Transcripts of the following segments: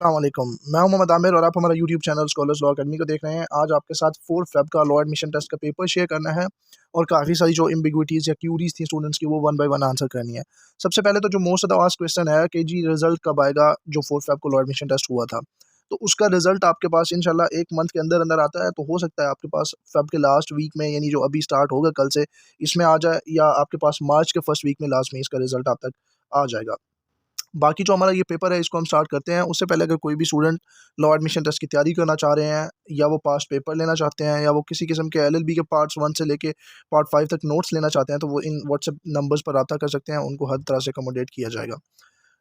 अस्सलामुअलैकुम, मैं हूं मोहम्मद आमिर और आप हमारा YouTube channel scholars law academy को देख रहे हैं। आज आपके साथ 4 फ़ेब का लॉ एडमिशन टेस्ट का पेपर शेयर करना है और काफ़ी सारी जो एम्बिग्विटीज़ या क्यूरीज़ थी स्टूडेंट्स की वो वन बाय वन आंसर करनी है। सबसे पहले तो जो most of the asked question है कि जी रिज़ल्ट कब आएगा जो 4 फ़ेब को लॉ एडमिशन टेस्ट हुआ था। तो उसका रिज़ल्ट आपके पास इंशाल्लाह 1 मंथ के अंदर-अंदर आता है, तो हो सकता है आपके पास फ़ेब के लास्ट वीक में यानी जो अभी स्टार्ट होगा कल से इसमें आ जाए या आपके पास मार्च के फर्स्ट वीक में लास्ट में इसका रिज़ल्ट आप तक आ जाएगा। बाकी जो हमारा ये पेपर है इसको हम स्टार्ट करते हैं। उससे पहले अगर कोई भी स्टूडेंट लॉ एडमिशन टेस्ट की तैयारी करना चाह रहे हैं या वो पास्ट पेपर लेना चाहते हैं या वो किसी किस्म के एलएलबी के पार्ट्स 1 से लेके पार्ट 5 तक नोट्स लेना चाहते हैं, तो वो इन व्हाट्सएप नंबर्स पर राब्ता कर सकते हैं, उनको हर तरह से अकोमोडेट किया जाएगा।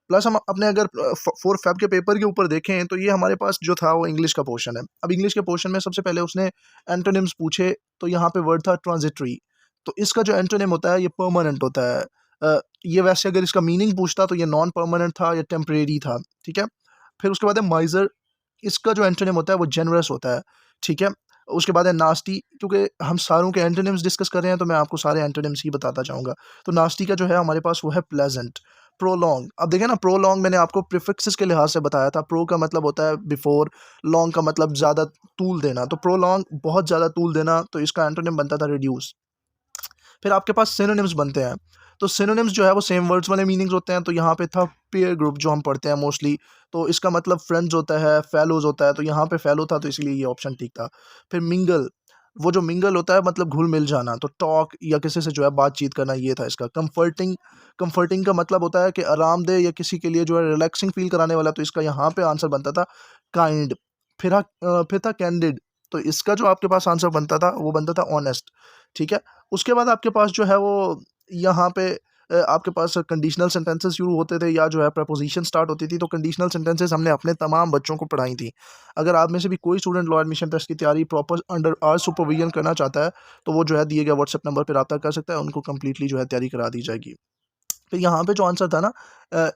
प्लस हम अपने अगर 4 फ़ेब के पेपर के ऊपर देखें तो ये हमारे पास जो था वो इंग्लिश का पोर्शन है। अब इंग्लिश के पोर्शन में सबसे पहले उसने एंटोनिम्स पूछे, तो यहाँ पे वर्ड था ट्रांजिटरी। तो इसका जो एंटोनिम होता है ये परमानेंट होता है। ये वैसे अगर इसका मीनिंग पूछता तो ये नॉन परमानेंट था या टेम्परेरी था, ठीक है? फिर उसके बाद है माइज़र, इसका जो एंटोनिम होता है वो जेनरस होता है, ठीक है? उसके बाद है नास्टी, क्योंकि हम सारों के एंटोनिम्स डिस्कस कर रहे हैं तो मैं आपको सारे एंटोनिम्स ही बताता जाऊँगा। तो नास्टी का जो है हमारे पास वो है प्लेज़ेंट। प्रोलॉन्ग, अब देखें ना, प्रोलॉन्ग मैंने आपको प्रीफिक्सेस के लिहाज से बताया था। प्रो का मतलब होता है बिफोर, लॉन्ग का मतलब ज़्यादा तूल देना। तो प्रोलॉन्ग बहुत ज़्यादा तूल देना, तो इसका एंटोनिम बनता था रिड्यूस। फिर आपके पास सिनोनिम्स बनते हैं। तो सिनोनिम्स जो है वो सेम वर्ड्स वाले मीनिंग्स होते हैं। तो यहाँ पे था पीयर ग्रुप जो हम पढ़ते हैं मोस्टली, तो इसका मतलब फ्रेंड्स होता है, फेलोज़ होता है। तो यहाँ पे फेलो था तो इसलिए ये ऑप्शन ठीक था। फिर मिंगल, वो जो मिंगल होता है मतलब घुल-मिल जाना। तो टॉक या किसी से जो है बातचीत करना, ये था इसका। कम्फर्टिंग, कम्फर्टिंग का मतलब होता है कि आरामदेह या किसी के लिए जो है रिलैक्सिंग फ़ील कराने वाला। तो इसका यहाँ पे आंसर बनता था काइंड। फिर था कैंडिड, तो इसका जो आपके पास आंसर बनता था वो बनता था ऑनेस्ट, ठीक है? उसके बाद आपके पास जो है वो यहाँ पे आपके पास कंडीशनल सेंटेंसेस शुरू होते थे या जो है प्रपोज़िशन स्टार्ट होती थी। तो कंडीशनल सेंटेंसेस हमने अपने तमाम बच्चों को पढ़ाई थी। अगर आप में से भी कोई स्टूडेंट लॉ एडमिशन टेस्ट की तैयारी प्रॉपर अंडर आवर सुपरविजन करना चाहता है, तो वो जो है दिए गए व्हाट्सएप नंबर पे राब्ता कर सकता है, उनको कंप्लीटली जो है तैयारी करा दी जाएगी। तो यहाँ पे जो आंसर था ना,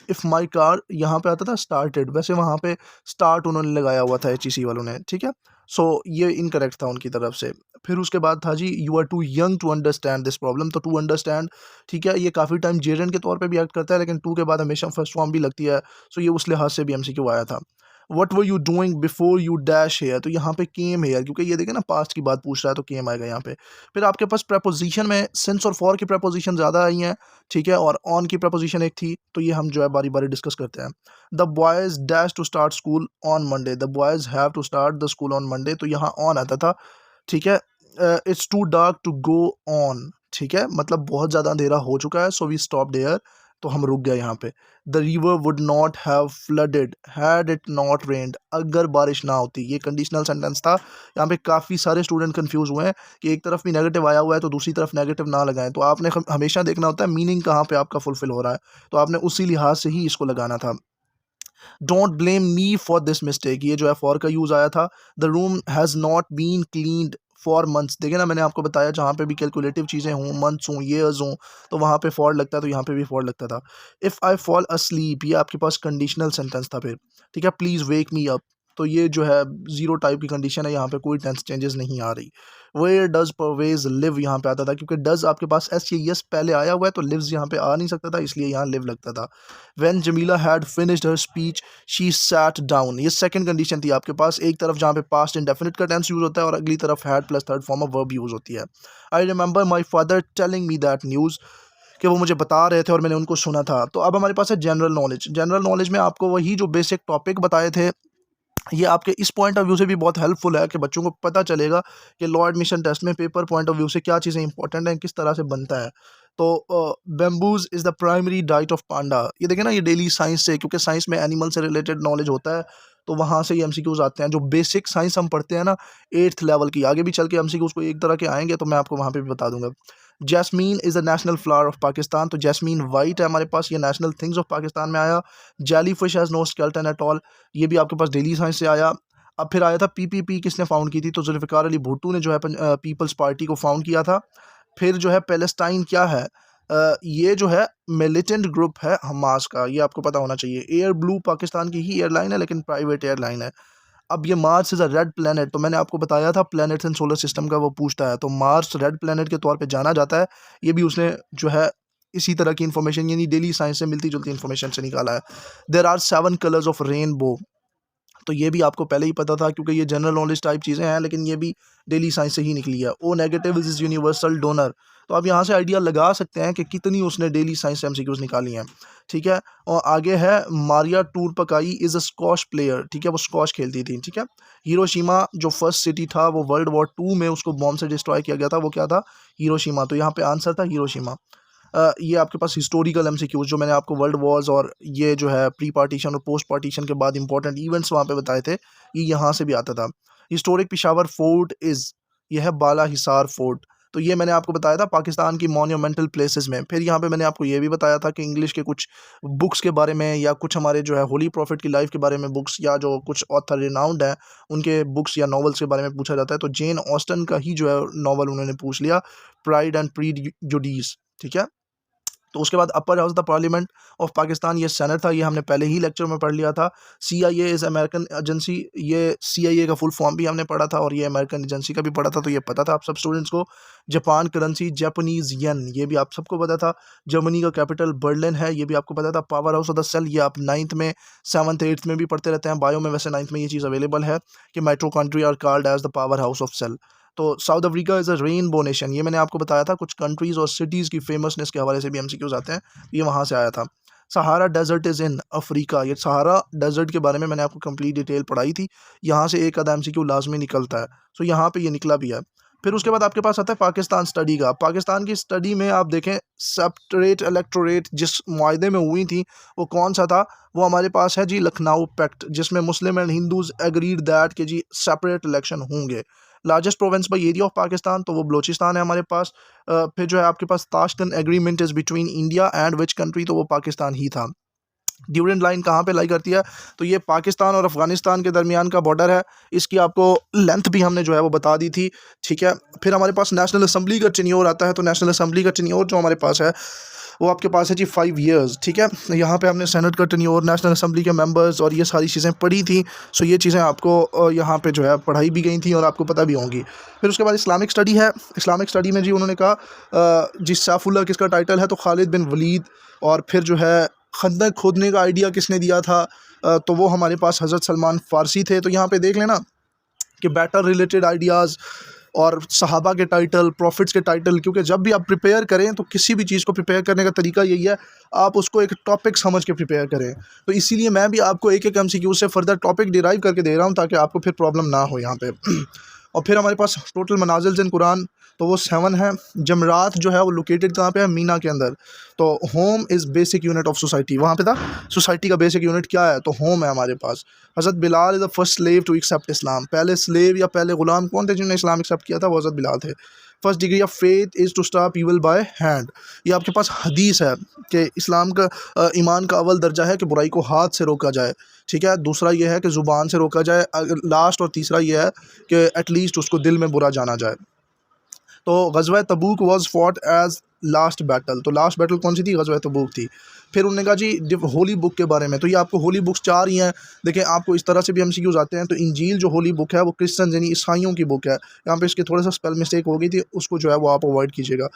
इफ़ माई कार, यहाँ पे आता था स्टार्टेड, वैसे वहाँ पे स्टार्ट उन्होंने लगाया हुआ था एचईसी वालों ने, ठीक है? सो ये इनकरेक्ट था उनकी तरफ से। फिर उसके बाद था जी you are too young to understand this problem. तो टू अंडरस्टैंड, ठीक है, ये काफ़ी टाइम जेरंड के तौर पे भी एक्ट करता है, लेकिन टू के बाद हमेशा फर्स्ट फॉर्म भी लगती है। सो ये उस लिहाज से भी एमसीक्यू आया था। What were you doing before you dash here, तो यहाँ पे केम हेयर, क्योंकि ये देखें ना पास्ट की बात पूछ रहा है तो केम आएगा यहाँ पे। फिर आपके पास प्रेपोजिशन में सिंस और फॉर की प्रेपोजिशन ज़्यादा आई हैं, ठीक है, और ऑन की प्रपोजिशन एक थी। तो ये हम जो है बारी-बारी डिस्कस करते हैं। The boys dash to start school on Monday, the boys have to start the school on Monday. तो यहाँ ऑन आता था, ठीक है। It's too dark to go on, ठीक है, मतलब बहुत ज़्यादा अंधेरा हो चुका है, सो वी स्टॉप्ड देयर, तो हम रुक गए यहाँ पे। The river would not have flooded had it not rained, अगर बारिश ना होती। ये कंडीशनल सेंटेंस था। यहाँ पे काफ़ी सारे स्टूडेंट कंफ्यूज हुए हैं कि एक तरफ भी नेगेटिव आया हुआ है तो दूसरी तरफ नेगेटिव ना लगाएं। तो आपने हमेशा देखना होता है मीनिंग कहाँ पे आपका फुलफिल हो रहा है, तो आपने उसी लिहाज से ही इसको लगाना था। Don't blame me for this mistake, ये जो है फॉर का यूज़ आया था। The room has not been cleaned for months, देखिए ना मैंने आपको बताया जहाँ पे भी कैलकुलेटिव चीज़ें हों, मंथ्स हों, ईयर्स हों, तो वहाँ पे फॉर लगता है, तो यहाँ पे भी फॉर लगता था। इफ़ आई फॉल अस्लीप, ये आपके पास कंडीशनल सेंटेंस था फिर, ठीक है। प्लीज़ वेक मी अप, तो ये जो है ज़ीरो टाइप की कंडीशन है, यहाँ पे कोई टेंस चेंजेस नहीं आ रही। वेयर डज़ परवेज़ लिव, यहाँ पे आता था, क्योंकि डज़ आपके पास एस या यस पहले आया हुआ है तो लिव्स यहाँ पे आ नहीं सकता था, इसलिए यहाँ लिव लगता था। When Jamila had finished her speech she sat down, ये सेकंड कंडीशन थी आपके पास। एक तरफ जहाँ पे पास्ट इंडेफिनिट का टेंस यूज़ होता है और अगली तरफ had plus third form of verb use होती है। I remember my father telling me that news, कि वो मुझे बता रहे थे और मैंने उनको सुना था। तो अब हमारे पास है जनरल नॉलेज। जनरल नॉलेज में आपको वही जो बेसिक टॉपिक बताए थे, ये आपके इस पॉइंट ऑफ व्यू से भी बहुत हेल्पफुल है कि बच्चों को पता चलेगा कि लॉ एडमिशन टेस्ट में पेपर पॉइंट ऑफ व्यू से क्या चीज़ें इंपॉर्टेंट हैं, किस तरह से बनता है। तो bamboos is the primary diet of panda, ये देखें ना, ये डेली साइंस से, क्योंकि साइंस में एनिमल से रिलेटेड नॉलेज होता है, तो वहाँ से ये एमसीक्यूज आते हैं। जो बेसिक साइंस हम पढ़ते हैं ना 8th लेवल की, आगे भी चल के एमसीक्यूज को एक तरह के आएंगे तो मैं आपको वहाँ पे भी बता दूंगा। Jasmine is the national flower of Pakistan, तो जैस्मीन वाइट है हमारे पास, ये नेशनल थिंग्स ऑफ पाकिस्तान में आया। Jelly fish has no skeleton at all, ये भी आपके पास डेली साइंस से आया। अब फिर आया था पीपीपी किसने फाउंड की थी, तो जुल्फ़िकार अली भुट्टो ने जो है पीपल्स पार्टी को फाउंड किया था। फिर जो है पैलेस्टाइन क्या है, ये जो है मिलिटेंट ग्रुप है हमास का, ये आपको पता होना चाहिए। एयर ब्लू पाकिस्तान की ही एयरलाइन है लेकिन प्राइवेट एयरलाइन है। अब ये Mars is a red planet, तो मैंने आपको बताया था प्लैनेट्स इन सोलर सिस्टम का वो पूछता है, तो मार्स रेड प्लैनेट के तौर पे जाना जाता है। ये भी उसने जो है इसी तरह की इन्फॉर्मेशन यानी डेली साइंस से मिलती जुलती इन्फॉर्मेशन से निकाला है। There are 7 colours of rainbow, तो ये भी आपको पहले ही पता था क्योंकि ये जनरल नॉलेज टाइप चीज़ें हैं, लेकिन ये भी डेली साइंस से ही निकली है। O negative is universal donor, तो आप यहाँ से आइडिया लगा सकते हैं कि कितनी उसने डेली साइंस से एमसीक्यूज़ निकाली हैं, ठीक है। और आगे है Maria Toorpakai is a squash player, ठीक है, वो स्क्वॉश खेलती थी, ठीक है। हिरोशिमा जो फर्स्ट सिटी था वो वर्ल्ड वॉर 2 में उसको बॉम्ब से डिस्ट्रॉय किया गया था, वो क्या था? हिरोशिमा। तो यहाँ पे आंसर था हिरोशिमा। ये आपके पास हिस्टोरिकल एमसीक्यूज जो मैंने आपको वर्ल्ड वॉर्स और ये जो है प्री पार्टीशन और पोस्ट पार्टीशन के बाद इंपॉर्टेंट इवेंट्स वहाँ पे बताए थे, ये यहाँ से भी आता था। हिस्टोरिक पिशावर फोर्ट इज़, यह है बाला हिसार फोर्ट। तो ये मैंने आपको बताया था पाकिस्तान की मोन्यूमेंटल प्लेसेस में। फिर यहाँ पे मैंने आपको ये भी बताया था कि इंग्लिश के कुछ बुक्स के बारे में या कुछ हमारे जो है होली प्रॉफिट की लाइफ के बारे में बुक्स या जो कुछ ऑथर रिनाउंड है उनके बुक्स या नॉवेल्स के बारे में पूछा जाता है। तो जेन ऑस्टन का ही जो है नॉवल उन्होंने पूछ लिया, प्राइड एंड प्रीजुडिस, ठीक है। तो उसके बाद upper house the parliament of Pakistan, ये सेनेट था, ये हमने पहले ही लेक्चर में पढ़ लिया था। CIA इज़ अमेरिकन एजेंसी, ये CIA का फुल फॉर्म भी हमने पढ़ा था और ये अमेरिकन एजेंसी का भी पढ़ा था, तो ये पता था आप सब स्टूडेंट्स को। जापान करेंसी जापानीज़ येन, ये भी आप सबको पता था। जर्मनी का कैपिटल बर्लिन है, ये भी आपको पता था। Power house of the cell, ये आप 9th में 7th 8th में भी पढ़ते रहते हैं। बायो में वैसे 9th में ये चीज़ अवेलेबल है कि mitochondria are called as the power house of cell. तो South Africa is a rainbow nation, ये मैंने आपको बताया था। कुछ कंट्रीज़ और सिटीज़ की फेमसनेस के हवाले से भी एमसीक्यूज़ आते हैं, ये वहाँ से आया था। Sahara desert is in Africa, ये सहारा डेजर्ट के बारे में मैंने आपको कंप्लीट डिटेल पढ़ाई थी, यहाँ से एक आधा एमसीक्यू लाजमी निकलता है, सो यहाँ पे ये निकला भी है। फिर उसके बाद आपके पास आता है पाकिस्तान स्टडी का। पाकिस्तान की स्टडी में आप देखें सेपरेट इलेक्टोरेट जिस मुआहदे में हुई थी वो कौन सा था? वो हमारे पास है जी लखनऊ पैक्ट, जिसमें Muslim and Hindus agreed that कि जी सेपरेट इलेक्शन होंगे। Largest province by area of Pakistan, तो वो बलोचिस्तान है हमारे पास। फिर जो है आपके पास Tashkent agreement is between India and which country, तो वो पाकिस्तान ही था। ड्यूरेंट लाइन कहाँ पे लाई करती है? तो ये पाकिस्तान और अफ़गानिस्तान के दरमियान का बॉर्डर है। इसकी आपको लेंथ भी हमने जो है वो बता दी थी, ठीक है। फिर हमारे पास नेशनल असम्बली का टेन्योर आता है, तो नेशनल असम्बली का टेन्योर जो हमारे पास है वो आपके पास है जी 5 years, ठीक है। यहाँ पे हमने सेनेट का टेन्योर, नेशनल असम्बली के मेंबर्स और ये सारी चीज़ें पढ़ी थी। सो ये चीज़ें आपको यहाँ पे जो है पढ़ाई भी गई थी और आपको पता भी होंगी। फिर उसके बाद इस्लामिक स्टडी है। इस्लामिक स्टडी में जी उन्होंने कहा जी सैफुल्लाह किसका टाइटल है? तो खालिद बिन वलीद। और फिर जो है खंदक खोदने का आइडिया किसने दिया था? तो वो हमारे पास हज़रत सलमान फ़ारसी थे। तो यहाँ पे देख लेना कि बैटल रिलेटेड आइडियाज़ और सहाबा के टाइटल, प्रॉफिट्स के टाइटल, क्योंकि जब भी आप प्रिपेयर करें तो किसी भी चीज़ को प्रिपेयर करने का तरीका यही है, आप उसको एक टॉपिक समझ के प्रिपेयर करें। तो इसीलिए मैं भी आपको एक-एक एमसीक्यू से फर्दर टॉपिक डिराइव करके दे रहा हूँ ताकि आपको फिर प्रॉब्लम ना हो यहाँ पे। और फिर हमारे पास टोटल मनाजिल्स इन कुरान, तो वो 7 है। जमरात जो है वो लोकेटेड कहाँ पे है? मीना के अंदर। तो home is basic unit of society, वहाँ पे था सोसाइटी का बेसिक यूनिट क्या है? तो होम है हमारे पास। Hazrat Bilal is the first slave to accept Islam, पहले स्लेव या पहले ग़ुलाम कौन थे जिन्होंने इस्लाम एक्सेप्ट किया था? वो हज़रत बिलाल थे। First degree of faith is to stop evil by hand, ये आपके पास हदीस है कि इस्लाम का ईमान का अव्वल दर्जा है कि बुराई को हाथ से रोका जाए, ठीक है। दूसरा ये है कि ज़ुबान से रोका जाए, लास्ट और तीसरा ये है कि एटलीस्ट उसको दिल में बुरा जाना जाए। तो ग़ज़वा Tabuk was fought as last battle, तो लास्ट बैटल कौन सी थी? ग़ज़वा तबूक थी। फिर उन्होंने कहा जी होली बुक के बारे में, तो ये आपको होली बुक्स 4 ही हैं। देखें आपको इस तरह से भी एमसीक्यूज़ आते हैं। तो इंजील जो होली बुक है वो क्रिश्चियन यानी ईसाइयों की बुक है, यहाँ पे इसके थोड़ा सा स्पेल मिस्टेक हो गई थी, उसको जो है वो आप अवॉइड कीजिएगा।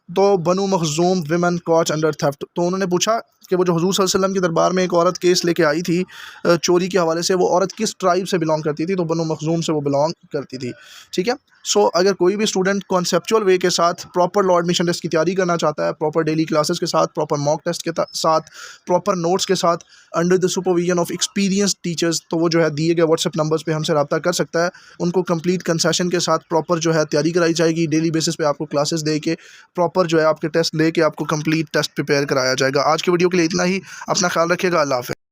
तो बनु मखजूम विमेन कॉच अंडर थेफ्ट, तो उन्होंने पूछा कि वो जो हुज़ूर सल्लल्लाहु अलैहि वसल्लम के दरबार में एक औरत केस लेके आई थी चोरी के हवाले से, वो औरत किस ट्राइब से बिलोंग करती थी? तो बनु मखजूम से वो बिलोंग करती थी, ठीक है। सो अगर कोई भी स्टूडेंट कॉन्सेप्चुअल वे के साथ प्रॉपर लॉ एडमिशन टेस्ट की तैयारी करना चाहता है, प्रॉपर डेली क्लासेस के साथ, प्रॉपर मॉक टेस्ट के साथ, प्रॉपर नोट्स के साथ, under the supervision of experience teachers, तो वो जो है दिए गए व्हाट्सएप नंबर्स पे हमसे रब्ता कर सकता है। उनको कंप्लीट कंसेशन के साथ प्रॉपर जो है तैयारी कराई जाएगी, डेली बेसिस पे आपको क्लासेस दे के प्रॉपर जो है आपके टेस्ट लेके आपको कंप्लीट टेस्ट प्रिपेयर कराया जाएगा। आज की वीडियो के लिए इतना ही, अपना ख्याल रखिएगा, अल्लाह हाफ़िज़।